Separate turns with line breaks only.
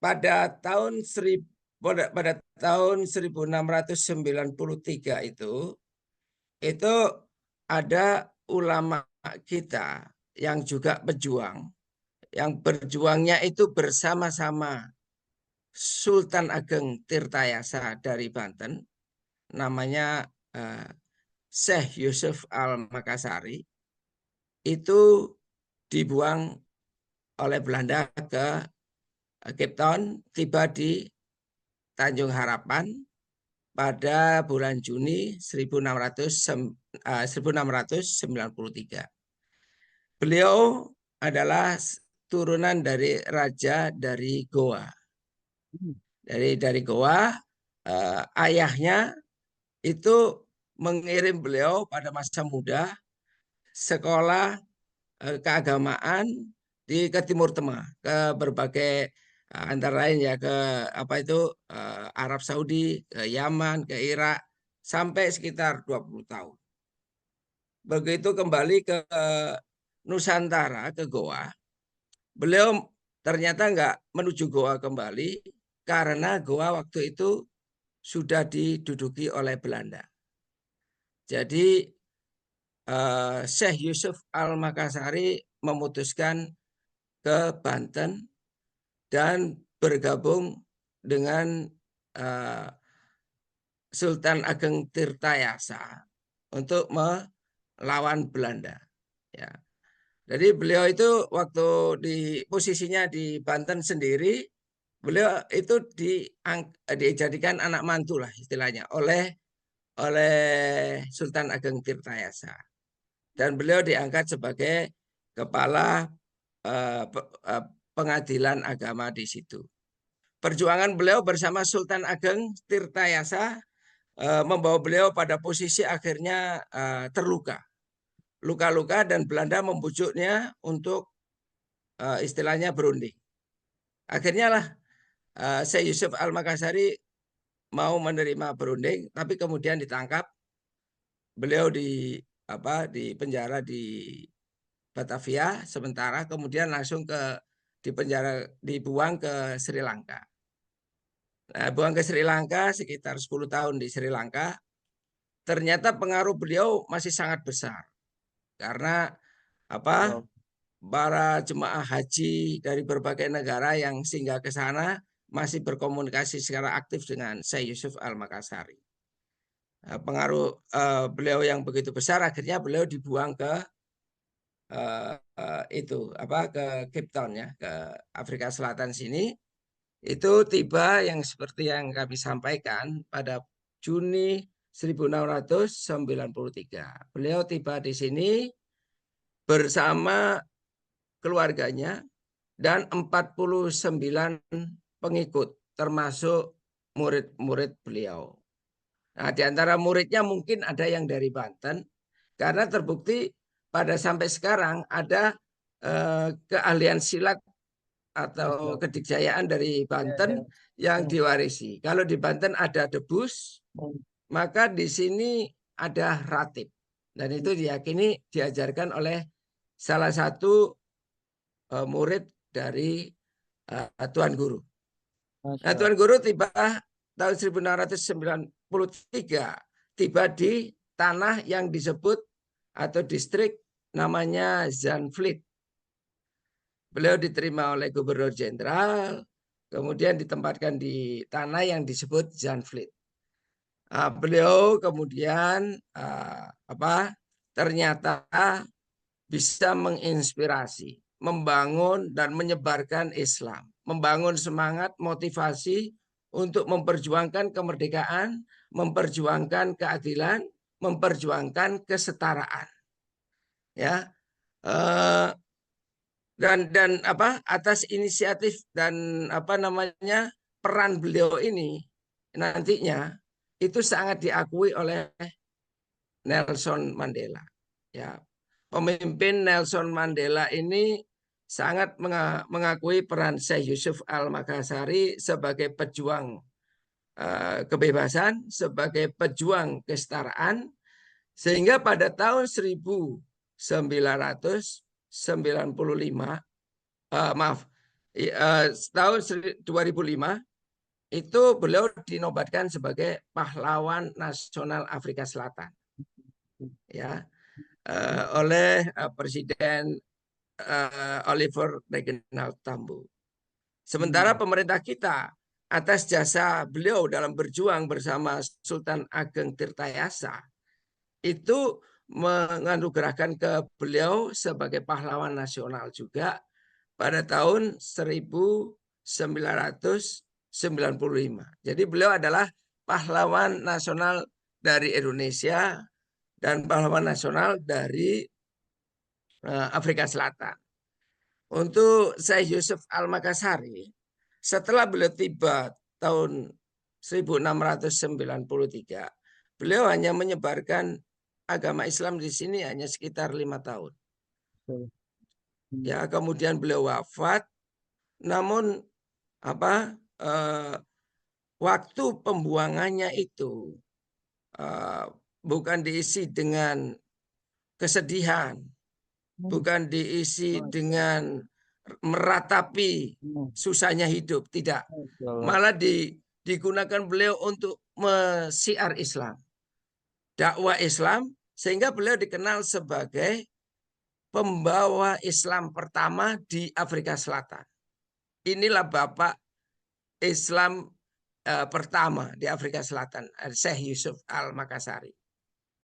pada tahun 1693 itu ada ulama kita yang juga pejuang, yang berjuangnya itu bersama-sama Sultan Ageng Tirtayasa dari Banten, namanya Syekh Yusuf Al-Makassari, itu dibuang oleh Belanda ke Cape Town, tiba di Tanjung Harapan pada bulan Juni 1693. Beliau adalah turunan dari raja dari Goa. Dari Goa, ayahnya itu mengirim beliau pada masa muda sekolah keagamaan ke Timur Tengah, ke berbagai antara lain ya ke Arab Saudi, ke Yaman, ke Irak sampai sekitar 20 tahun. Begitu kembali ke Nusantara, ke Goa, beliau ternyata nggak menuju Goa kembali karena Goa waktu itu sudah diduduki oleh Belanda. Jadi Syekh Yusuf Al-Makassari memutuskan ke Banten dan bergabung dengan Sultan Ageng Tirtayasa untuk melawan Belanda. Ya. Jadi beliau itu waktu di posisinya di Banten sendiri, beliau itu dijadikan anak mantu lah istilahnya oleh Sultan Ageng Tirtayasa. Dan beliau diangkat sebagai kepala pengadilan agama di situ. Perjuangan beliau bersama Sultan Ageng Tirtayasa membawa beliau pada posisi akhirnya terluka. Luka-luka dan Belanda membujuknya untuk istilahnya berunding. Akhirnya lah Syekh Yusuf Al-Makassari mau menerima berunding, tapi kemudian ditangkap. Beliau di penjara di Batavia sementara, kemudian langsung dibuang ke Sri Lanka. Nah, buang ke Sri Lanka sekitar 10 tahun di Sri Lanka. Ternyata pengaruh beliau masih sangat besar karena para jemaah haji dari berbagai negara yang singgah ke sana masih berkomunikasi secara aktif dengan Syekh Yusuf Al-Makassari. Pengaruh beliau yang begitu besar, akhirnya beliau dibuang ke ke Cape Town ya, ke Afrika Selatan sini. Itu tiba yang seperti yang kami sampaikan pada Juni 1693. Beliau tiba di sini bersama keluarganya dan 49 pengikut termasuk murid-murid beliau. Nah, di antara muridnya mungkin ada yang dari Banten karena terbukti pada sampai sekarang ada keahlian silat atau kedikjayaan dari Banten yang diwarisi. Kalau di Banten ada debus, maka di sini ada ratib. Dan itu diyakini diajarkan oleh salah satu murid dari Tuan Guru. Nah, Tuan Guru tiba tahun 1693, tiba di tanah yang disebut atau distrik namanya Zandvliet. Beliau diterima oleh Gubernur Jenderal, kemudian ditempatkan di tanah yang disebut Zandvliet. Beliau kemudian ternyata bisa menginspirasi, membangun dan menyebarkan Islam, membangun semangat, motivasi untuk memperjuangkan kemerdekaan, memperjuangkan keadilan, memperjuangkan kesetaraan. Ya. Dan atas inisiatif dan peran beliau ini nantinya itu sangat diakui oleh Nelson Mandela. Ya, pemimpin Nelson Mandela ini sangat mengakui peran Syekh Yusuf Al-Makassari sebagai pejuang kebebasan, sebagai pejuang kesetaraan, sehingga pada tahun 1995 Tahun 2005 itu beliau dinobatkan sebagai pahlawan nasional Afrika Selatan, ya, oleh Presiden Oliver Reginald Tambo. Sementara pemerintah kita atas jasa beliau dalam berjuang bersama Sultan Ageng Tirtayasa itu menganugerahkan ke beliau sebagai pahlawan nasional juga pada tahun 1995. Jadi beliau adalah pahlawan nasional dari Indonesia dan pahlawan nasional dari Afrika Selatan. Untuk Syekh Yusuf Al-Makassari, setelah beliau tiba tahun 1693, beliau hanya menyebarkan agama Islam di sini hanya sekitar 5 tahun. Ya, kemudian beliau wafat, namun waktu pembuangannya itu bukan diisi dengan kesedihan, bukan diisi dengan meratapi susahnya hidup, tidak. Malah digunakan beliau untuk mesiar Islam, dakwah Islam, sehingga beliau dikenal sebagai pembawa Islam pertama di Afrika Selatan. Inilah Bapak Islam pertama di Afrika Selatan, Syekh Yusuf Al-Makassari.